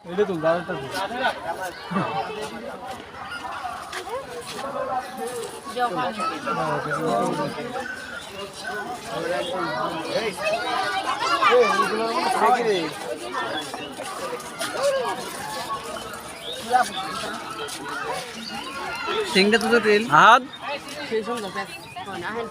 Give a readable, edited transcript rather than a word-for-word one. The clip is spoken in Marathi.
এটা তো দাদা সিংটা তো টেল হাত সেই সুন্দর না হেন